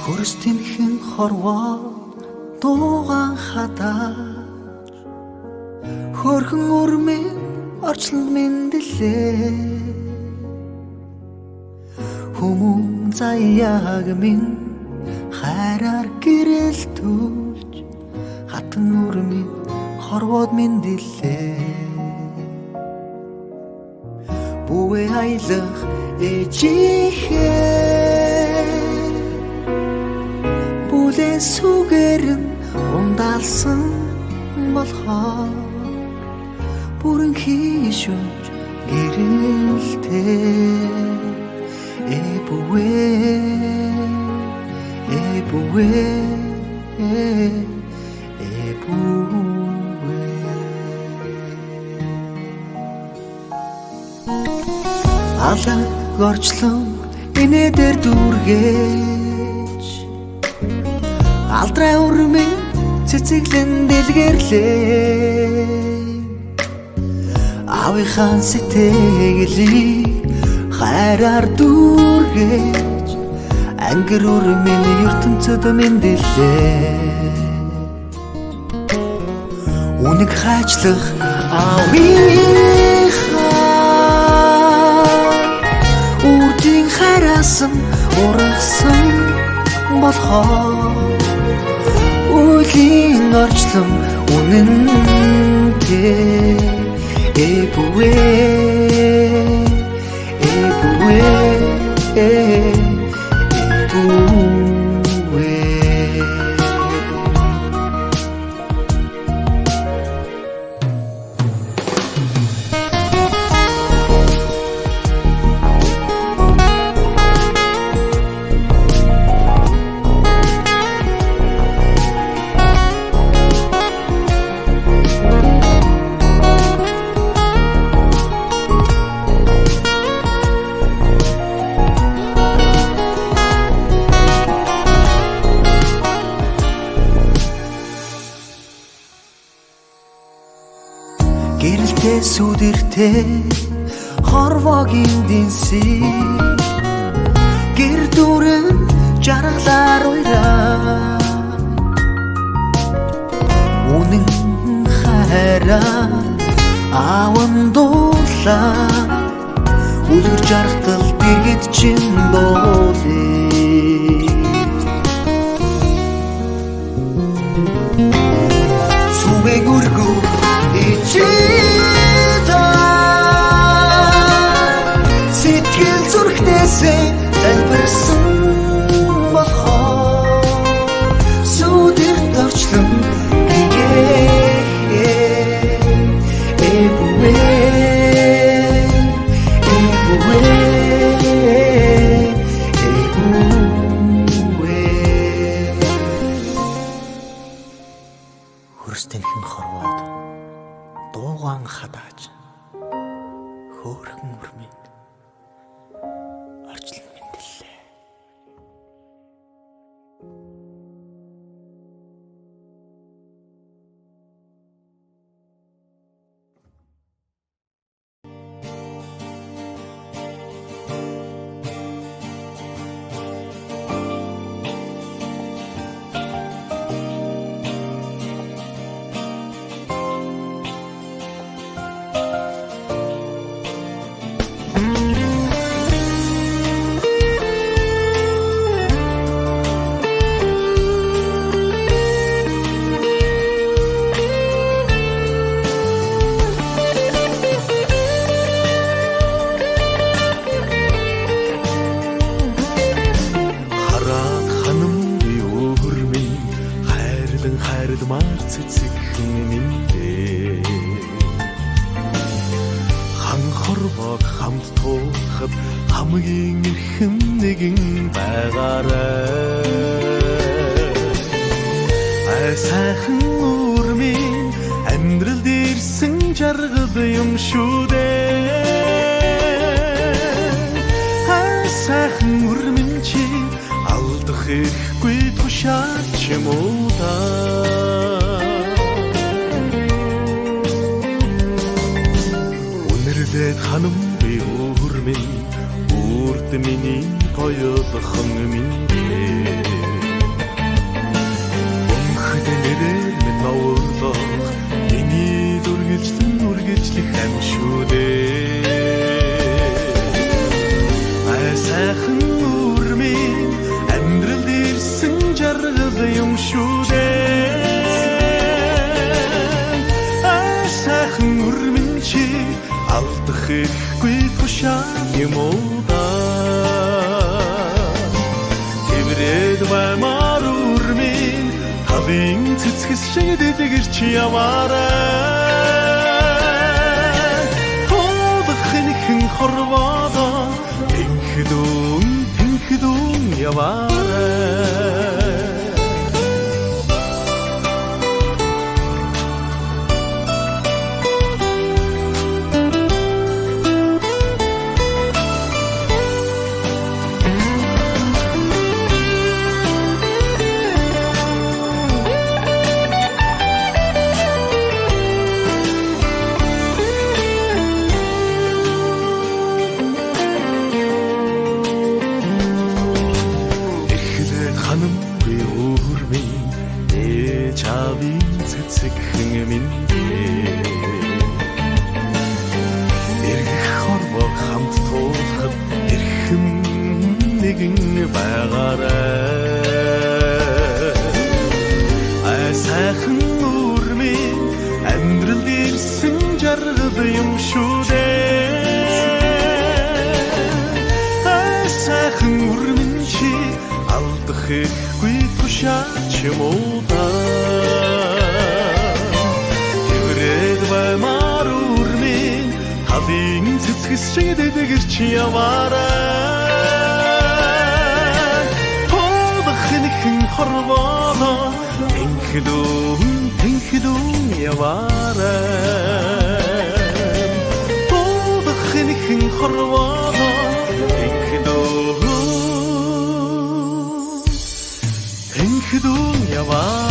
Хөрстөнхөн хорвоо дуугаан хадаж хөрхөн өрмийн орчлон мэндэлээ хүмүүн заяаг минь хайраар гэрэлтүүлж хатан өрмийн хорвоод мэндэлээ бүвэ аялах ээжийнхээ бүлээн сүгэр нь ундаалсан болохоор бүрэн хийшүүж гэрэлтэй эбүвэ алан горчлон инээдэр дүүргээж алдраа өрмийн цэцэглэн дэлгэрлээ аавынхаа сэтгэлийг хайраар дүүргээж ангир өрмийн ертөнцөд мэндэлээ үнэг хайчлах аавынхаа үрдийн хайраасан ургасан болохоор үлийн орчлон үнэнтэй эбүвэ гэрэлтэй сүдэртэй хорвогийн дэнси гэр дүрэн жаргалаар уйраа үнэн хайраа аавн дуулаа үлгэр жаргатал дэргэд чин боолээ сүвэг үргүү сэтгэл зүрхнээсээ залбирсан болохоор сүдэрт орчлон хөрстөнхөн хорвоод дуугаан хадаж хөөрхөн өрмийн орчлон мэндэлээ хайрламар цэцэгхэн миндээ хан хорвог хамт туухад хамгийн эрхэм нэгэн байгаарай сайхан өрмийн амьдралд ирсэн жаргал юм шүү дээ сайхан өрмийн чи алдах ирэхгүй тушаач юм уу та үнэрлээд ханам би өрмийн үрд миний гоёлхон минь новлох миний үргэлжлэх амьшүүдээ сайхан үрмийн амьдралд ирсэн жаргал юм шүү дээ сайхан үрмэн чи алдах ихгүй тушаал юм уу да тэврээд баймар үрмийн хавийн цэцгэс шиг дэдгэрч яваарай ховхынхэн хорвоо Тэнхдүүн яваарай Hanım bir urmin çavin цэцэгхэн минь эргэх хорвоо хамт туулахад эрхэм нэгэн байгаарай сайхан үрмийн амьдрал ирсэн жаргал юм шүү дээ сайхан үрмэн чи алдах ихгүй тушаач юм уу да тэврээд баймар үрмийн хавийн цэцгэс шиг дэдгэрч яваарай ховхынхэн хорвоо тэнхдүүн яваарай ховхынхэн хорвоо тэнхдүүн яваа